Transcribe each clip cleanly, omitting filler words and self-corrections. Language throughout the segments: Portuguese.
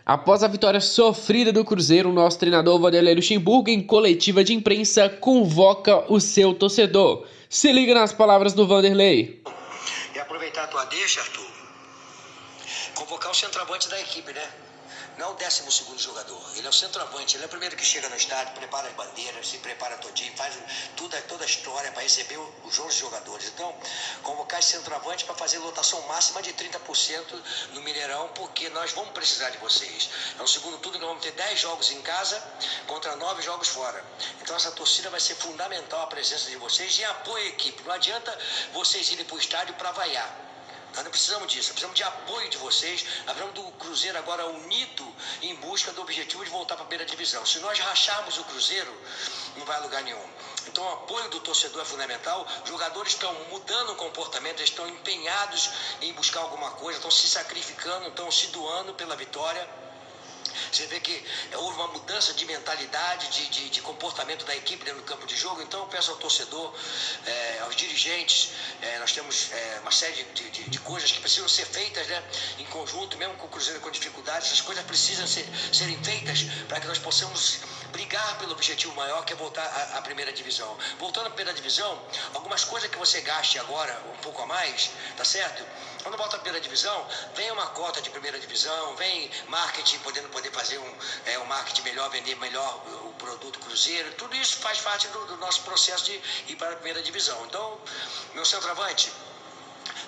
Após a vitória sofrida do Cruzeiro, o nosso treinador Vanderlei Luxemburgo, em coletiva de imprensa, convoca o seu torcedor. Se liga nas palavras do Vanderlei. E aproveitar a tua deixa, Arthur, convocar o centroavante da equipe, né? Não o 12º jogador. Ele é o centroavante, ele é o primeiro que chega no estádio, prepara as bandeiras, se prepara todinho, faz toda a história para receber os 11 jogadores. Então, convocar esse centroavante para fazer lotação máxima de 30% no Mineirão, porque nós vamos precisar de vocês. É o segundo turno que nós vamos ter 10 jogos em casa contra 9 jogos fora. Então, essa torcida vai ser fundamental, a presença de vocês, e apoio à equipe. Não adianta vocês irem para o estádio para vaiar. Nós não precisamos disso, precisamos de apoio de vocês. Nós precisamos do Cruzeiro agora unido em busca do objetivo de voltar para a primeira divisão. Se nós racharmos o Cruzeiro, não vai a lugar nenhum. Então o apoio do torcedor é fundamental. Os jogadores estão mudando o comportamento, eles estão empenhados em buscar alguma coisa, estão se sacrificando, estão se doando pela vitória. Você vê que houve uma mudança de mentalidade, de comportamento da equipe dentro do campo de jogo. Então eu peço ao torcedor, aos dirigentes, nós temos uma série de coisas que precisam ser feitas, né, em conjunto, mesmo com o Cruzeiro com dificuldades. Essas coisas precisam serem feitas para que nós possamos brigar pelo objetivo maior, que é voltar à primeira divisão. Voltando à primeira divisão, algumas coisas que você gaste agora um pouco a mais, tá certo? Quando volta à primeira divisão, vem uma cota de primeira divisão, vem marketing, podendo fazer um marketing melhor, vender melhor o produto Cruzeiro. Tudo isso faz parte do nosso processo de ir para a primeira divisão. Então, meu centroavante,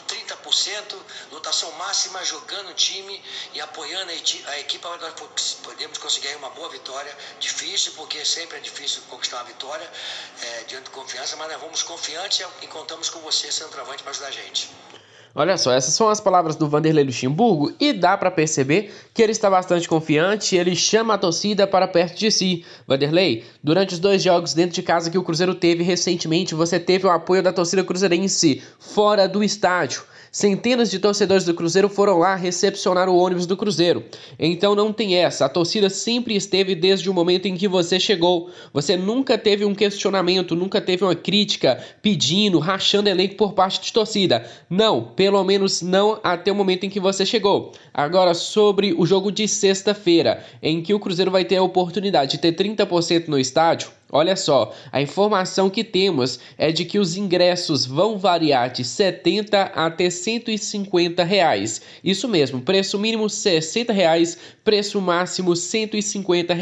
30%, lotação máxima, jogando o time e apoiando a equipe, nós podemos conseguir uma boa vitória. Difícil, porque sempre é difícil conquistar uma vitória diante de confiança, mas nós vamos confiantes e contamos com você, centroavante, para ajudar a gente. Olha só, essas são as palavras do Vanderlei Luxemburgo e dá para perceber que ele está bastante confiante e ele chama a torcida para perto de si. Vanderlei, durante os 2 jogos dentro de casa que o Cruzeiro teve recentemente, você teve o apoio da torcida cruzeirense fora do estádio. Centenas de torcedores do Cruzeiro foram lá recepcionar o ônibus do Cruzeiro. Então não tem essa, a torcida sempre esteve desde o momento em que você chegou. Você nunca teve um questionamento, nunca teve uma crítica pedindo, rachando elenco por parte de torcida. Não, pelo menos não até o momento em que você chegou. Agora, sobre o jogo de sexta-feira, em que o Cruzeiro vai ter a oportunidade de ter 30% no estádio, olha só, a informação que temos é de que os ingressos vão variar de R$ 70 até R$ 150. Isso mesmo, preço mínimo R$ 60, preço máximo R$ 150.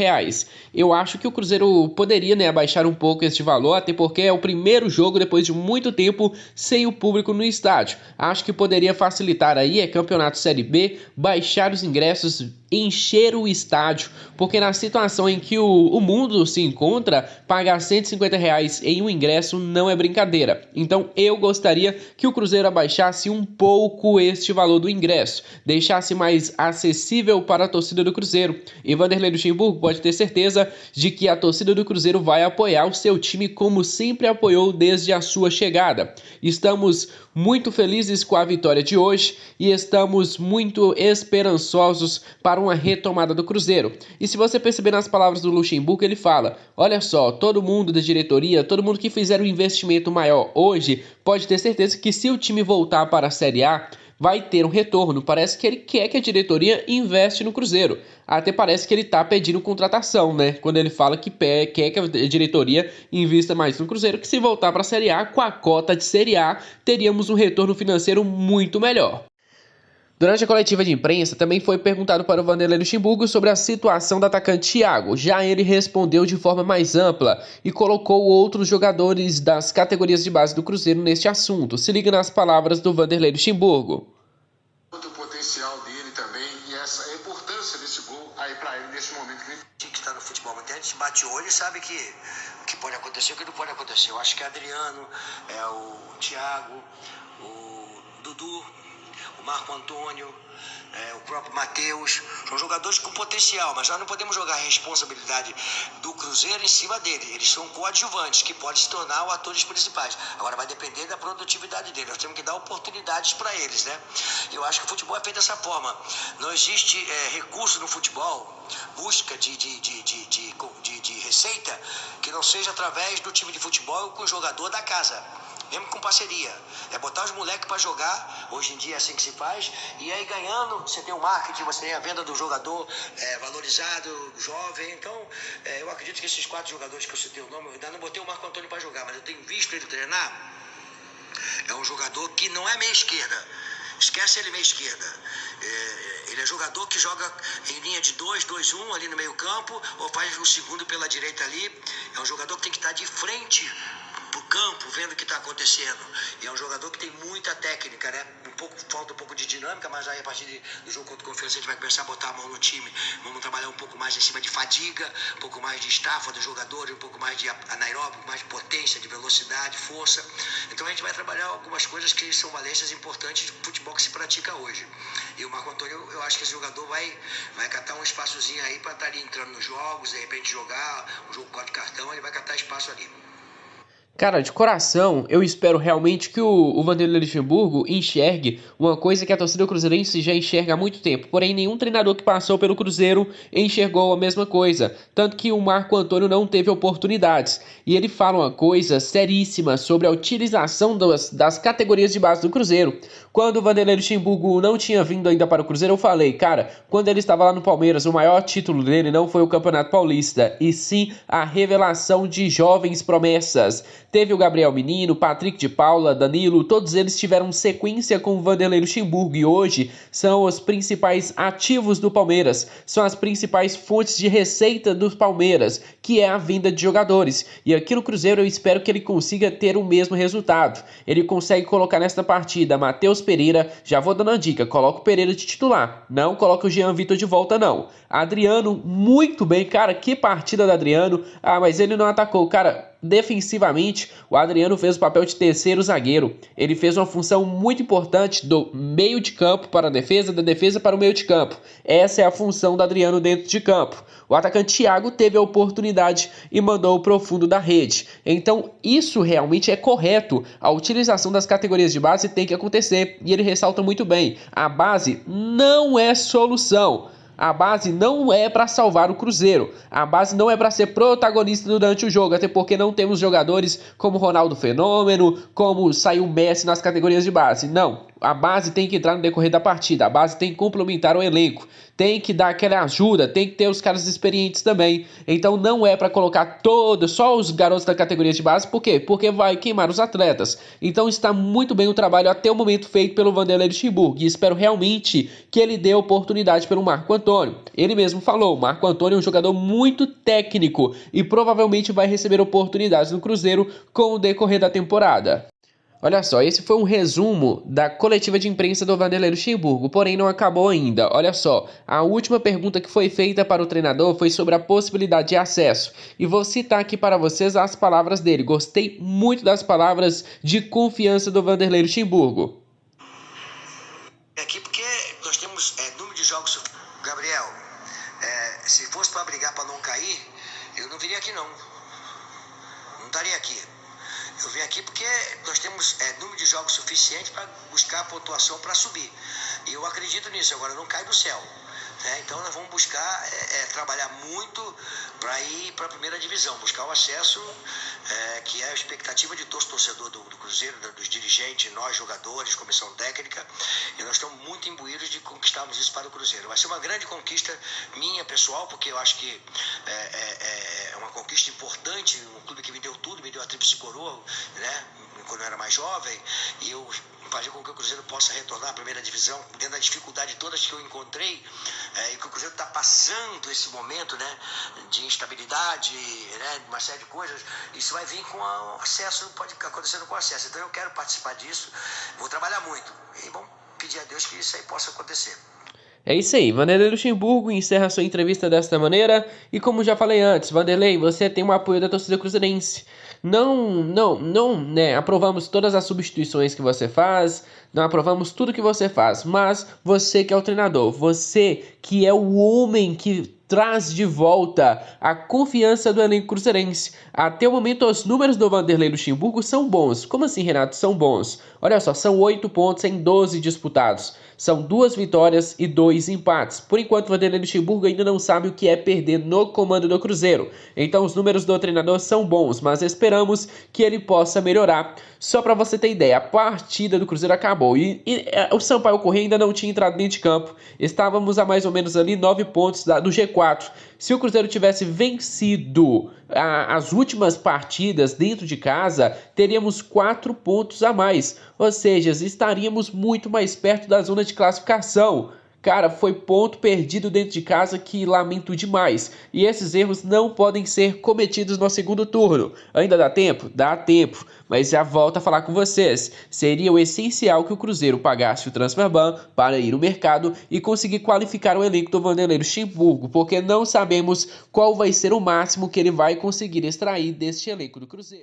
Eu acho que o Cruzeiro poderia, né, abaixar um pouco este valor, até porque é o primeiro jogo depois de muito tempo sem o público no estádio. Acho que poderia facilitar aí, campeonato Série B, baixar os ingressos, encher o estádio, porque na situação em que o mundo se encontra, pagar R$ 150 em um ingresso não é brincadeira. Então eu gostaria que o Cruzeiro abaixasse um pouco este valor do ingresso, deixasse mais acessível para a torcida do Cruzeiro. E Vanderlei Luxemburgo pode ter certeza de que a torcida do Cruzeiro vai apoiar o seu time como sempre apoiou desde a sua chegada. Estamos muito felizes com a vitória de hoje e estamos muito esperançosos para uma retomada do Cruzeiro. E se você perceber nas palavras do Luxemburgo, ele fala, olha só, todo mundo da diretoria, todo mundo que fizer um investimento maior hoje, pode ter certeza que se o time voltar para a Série A, vai ter um retorno. Parece que ele quer que a diretoria investe no Cruzeiro. Até parece que ele está pedindo contratação, né? Quando ele fala que quer que a diretoria invista mais no Cruzeiro, que se voltar para a Série A, com a cota de Série A, teríamos um retorno financeiro muito melhor. Durante a coletiva de imprensa, também foi perguntado para o Vanderlei Luxemburgo sobre a situação do atacante Thiago. Já ele respondeu de forma mais ampla e colocou outros jogadores das categorias de base do Cruzeiro neste assunto. Se liga nas palavras do Vanderlei Luxemburgo. O potencial dele também e essa importância desse gol aí para ele nesse momento que ele tem que estar no futebol. Muita gente bate o olho e sabe que o que pode acontecer e o que não pode acontecer. Eu acho que é Adriano, o Thiago, o Dudu, o Marco Antônio, o próprio Matheus, são jogadores com potencial, mas nós não podemos jogar a responsabilidade do Cruzeiro em cima dele. Eles são coadjuvantes, que podem se tornar os atores principais. Agora vai depender da produtividade deles, nós temos que dar oportunidades para eles, né? Eu acho que o futebol é feito dessa forma. Não existe recurso no futebol, busca de receita, que não seja através do time de futebol com o jogador da casa. mesmo com parceria. É botar os moleques para jogar, hoje em dia é assim que se faz, e aí ganhando, você tem o marketing, você tem a venda do jogador valorizado, jovem. Então, eu acredito que esses 4 jogadores que eu citei o nome, eu ainda não botei o Marco Antônio para jogar, mas eu tenho visto ele treinar. É um jogador que não é meia esquerda. Esquece ele meia esquerda. Ele é jogador que joga em linha de 2-2-1 ali no meio campo, ou faz o segundo pela direita ali. É um jogador que tem que estar de frente pro campo, vendo o que está acontecendo. E é um jogador que tem muita técnica, né? Falta um pouco de dinâmica, mas aí a partir do jogo contra o Confiança a gente vai começar a botar a mão no time. Vamos trabalhar um pouco mais em cima de fadiga, um pouco mais de estafa do jogador, um pouco mais de anaeróbico, um pouco mais de potência, de velocidade, força. Então a gente vai trabalhar algumas coisas que são valências importantes de futebol que se pratica hoje. E o Marco Antônio, eu acho que esse jogador vai catar um espaçozinho aí para estar ali entrando nos jogos, de repente jogar um jogo de cartão, ele vai catar espaço ali. Cara, de coração, eu espero realmente que o Vanderlei Luxemburgo enxergue uma coisa que a torcida cruzeirense já enxerga há muito tempo. Porém, nenhum treinador que passou pelo Cruzeiro enxergou a mesma coisa. Tanto que o Marco Antônio não teve oportunidades. E ele fala uma coisa seríssima sobre a utilização das categorias de base do Cruzeiro. Quando o Vanderlei Luxemburgo não tinha vindo ainda para o Cruzeiro, eu falei, cara, quando ele estava lá no Palmeiras, o maior título dele não foi o Campeonato Paulista, e sim a revelação de jovens promessas. Teve o Gabriel Menino, Patrick de Paula, Danilo, todos eles tiveram sequência com o Vanderlei Luxemburgo e hoje são os principais ativos do Palmeiras, são as principais fontes de receita do Palmeiras, que é a venda de jogadores. E aqui no Cruzeiro eu espero que ele consiga ter o mesmo resultado. Ele consegue colocar nesta partida Matheus Pereira, já vou dando a dica, coloca o Pereira de titular, não coloca o Jean Vitor de volta não. Adriano, muito bem, cara, que partida do Adriano. Mas ele não atacou, cara. Defensivamente, o Adriano fez o papel de terceiro zagueiro. Ele fez uma função muito importante do meio de campo para a defesa, da defesa para o meio de campo. Essa é a função do Adriano dentro de campo. O atacante Thiago teve a oportunidade e mandou para o fundo da rede. Então, isso realmente é correto. A utilização das categorias de base tem que acontecer. E ele ressalta muito bem. A base não é solução. A base não é para salvar o Cruzeiro. A base não é para ser protagonista durante o jogo, até porque não temos jogadores como Ronaldo Fenômeno, como saiu Messi nas categorias de base. Não. A base tem que entrar no decorrer da partida. A base tem que complementar o elenco. Tem que dar aquela ajuda. Tem que ter os caras experientes também. Então não é para colocar só os garotos da categoria de base. Por quê? Porque vai queimar os atletas. Então está muito bem o trabalho até o momento feito pelo Vanderlei Luxemburgo. E espero realmente que ele dê oportunidade pelo Marco Antônio. Ele mesmo falou, o Marco Antônio é um jogador muito técnico e provavelmente vai receber oportunidades no Cruzeiro com o decorrer da temporada. Olha só, esse foi um resumo da coletiva de imprensa do Vanderlei Luxemburgo, porém não acabou ainda. Olha só, a última pergunta que foi feita para o treinador foi sobre a possibilidade de acesso. E vou citar aqui para vocês as palavras dele. Gostei muito das palavras de confiança do Vanderlei Luxemburgo. Aqui porque nós temos número de jogos, Gabriel, se fosse para brigar para não cair, eu não viria aqui não. Não estaria aqui. Eu vim aqui porque nós temos número de jogos suficiente para buscar a pontuação para subir. E eu acredito nisso, agora não cai do céu. Né? Então nós vamos buscar trabalhar muito para ir para a primeira divisão, buscar o acesso, que é a expectativa de todo torcedor do Cruzeiro, dos dirigentes, nós jogadores, comissão técnica, e nós estamos muito imbuídos de conquistarmos isso para o Cruzeiro. Vai ser uma grande conquista minha, pessoal, porque eu acho que é uma conquista importante, um clube que me deu tudo, me deu a tríplice coroa, né? Quando eu era mais jovem, e eu fazer com que o Cruzeiro possa retornar à primeira divisão, dentro da dificuldade todas que eu encontrei, e que o Cruzeiro está passando esse momento, né, de instabilidade, né, uma série de coisas. Isso vai vir com o acesso, pode acontecendo com o acesso. Então eu quero participar disso, vou trabalhar muito e vamos pedir a Deus que isso aí possa acontecer. É isso aí, Vanderlei Luxemburgo encerra sua entrevista desta maneira. E como já falei antes, Vanderlei, você tem o apoio da torcida cruzeirense. Não, aprovamos todas as substituições que você faz, não aprovamos tudo que você faz, mas você que é o treinador, você que é o homem que traz de volta a confiança do elenco cruzeirense. Até o momento, os números do Vanderlei Luxemburgo são bons. Como assim, Renato? São bons. Olha só, são 8 pontos em 12 disputados. São 2 vitórias e 2 empates. Por enquanto, o Vanderlei Luxemburgo ainda não sabe o que é perder no comando do Cruzeiro. Então, os números do treinador são bons, mas esperamos que ele possa melhorar. Só para você ter ideia, a partida do Cruzeiro acabou e o Sampaio Corrêa ainda não tinha entrado dentro de campo. Estávamos a mais ou menos ali 9 pontos do G4. Se o Cruzeiro tivesse vencido as últimas partidas dentro de casa, teríamos 4 pontos a mais. Ou seja, estaríamos muito mais perto da zona de classificação. Cara, foi ponto perdido dentro de casa que lamento demais. E esses erros não podem ser cometidos no segundo turno. Ainda dá tempo? Dá tempo. Mas já volto a falar com vocês. Seria o essencial que o Cruzeiro pagasse o transferban para ir no mercado e conseguir qualificar o elenco do Vanderlei Luxemburgo, porque não sabemos qual vai ser o máximo que ele vai conseguir extrair deste elenco do Cruzeiro.